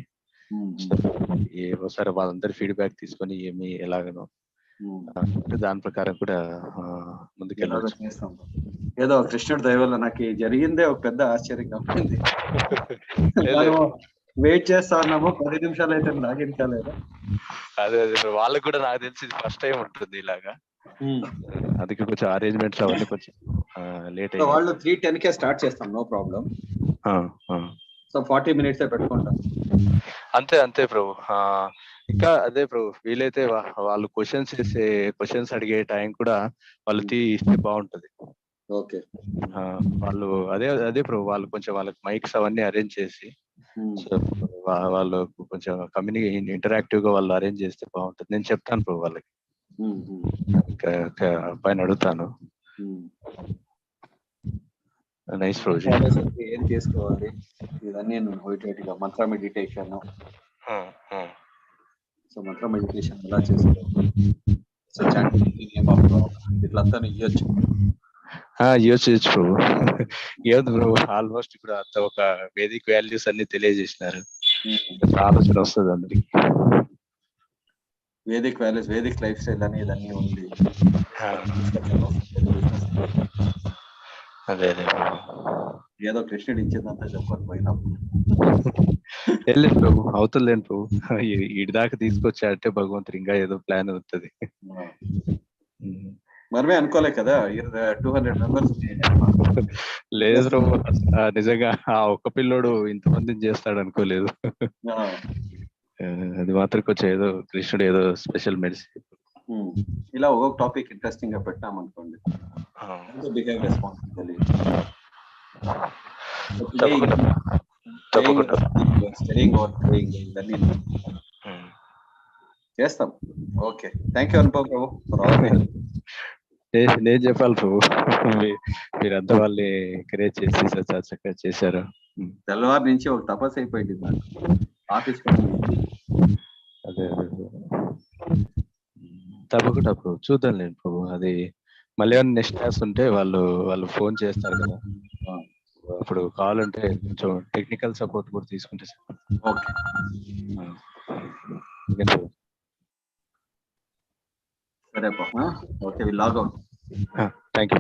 ఒకసారి వాళ్ళందరి ఫీడ్బ్యాక్ తీసుకొని ఏమి ఎలాగనో దాని ప్రకారం కూడా ముందుకెళ్ళవచ్చు. ఏదో కృష్ణుడి దయ వల్ల నాకు జరిగిందే ఒక పెద్ద ఆశ్చర్యంగా ఉంది. వెయిట్ చేస్తా ఉన్నాము, 10 నిమిషాలు అయితే లాగించాలేదు. అదే వాళ్ళకి కూడా నాకు తెలిసి ఫస్ట్ టైం ఉంటుంది ఇలాగా. అందుకే కొంచెం అరేంజ్మెంట్స్ అవన్నీ కొంచెం లేట్ అయ్యి. వాళ్ళు 3:10 స్టార్ట్ చేస్తాం, నో ప్రాబ్లం. సో 40 minutes పెట్టుకుంటాం. అంతే ప్రభు. ఇంకా అదే ప్రభు, వీలైతే వాళ్ళు క్వశ్చన్స్ అడిగే టైం కూడా వాళ్ళు ఇస్తే బాగుంటది. ఓకే, వాళ్ళు అదే ప్రభు, వాళ్ళు కొంచెం వాళ్ళకి మైక్స్ అవన్నీ అరేంజ్ చేసి వాళ్ళు కొంచెం ఇంటరాక్టివ్ గా వాళ్ళు అరేంజ్ చేస్తే బాగుంటుంది. నేను చెప్తాను ప్రభు వాళ్ళకి, పైన అడుగుతాను. నైస్ ప్రభుజీ. ఏం చేసుకోవాలి ఇవన్నీ మంత్ర మెడిటేషన్, సో మంత్ర మెడిటేషన్ ఎలా చేసుకోవాలి, సో చాంటింగ్ నేమ్ ఆఫ్ ఇట్లంతా ఇవ్వచ్చు. యోచించు ప్రభు. ఏది ప్రభు, ఆల్మోస్ట్ ఇప్పుడు అంత ఒక వేదిక్ వాల్యూస్ అన్ని తెలియజేసినారు. ఆలోచన వస్తుంది అందరికి. Vedic values, Vedic life style అనేది అన్ని ఉంది. అదే అదే ఏదో కృష్ణుడు ఇచ్చేదంతా చెప్పని పోయినప్పుడు వెళ్ళండి ప్రభు, అవుతుందిలేండి ప్రభు. ఇటు దాకా తీసుకొచ్చాడంటే భగవంతుడు ఇంకా ఏదో ప్లాన్ అవుతుంది. మనమే అనుకోలే కదా 200 మెంబర్స్. లేదు ప్రభు, నిజంగా ఆ ఒక్క పిల్లోడు ఇంతమందిని చేస్తాడు అనుకోలేదు. అది మాత్రం కొంచెం ఏదో కృష్ణుడు ఏదో స్పెషల్ మెడిసిన్. ఇలా ఒక్కొక్క టాపిక్ ఇంట్రెస్టింగ్ గా పెట్టాం అనుకోండి, బిహేవ్ రెస్పాన్సిబిలిటీ, చేస్తాం. Okay, thank you Anupam Prabhu for all the help. నేను చెప్పాలి ప్రభు, మీరంతా వాళ్ళని ఎంకరేజ్ చేసి చక్కగా చేశారు. తెల్లవారి నుంచి ఒక తపస్సు అయిపోయింది నాకు ఆఫీస్. అదే తప్పకుండా ప్రభు, చూద్దాం లేండి ప్రభు. అది మళ్ళీ ఏమైనా నెక్స్ట్ క్లాస్ ఉంటే వాళ్ళు ఫోన్ చేస్తారు కదా, అప్పుడు కాల్ ఉంటే కొంచెం టెక్నికల్ సపోర్ట్ కూడా తీసుకుంటే సార్. ఓకే, సరే okay, we log out. Thank you.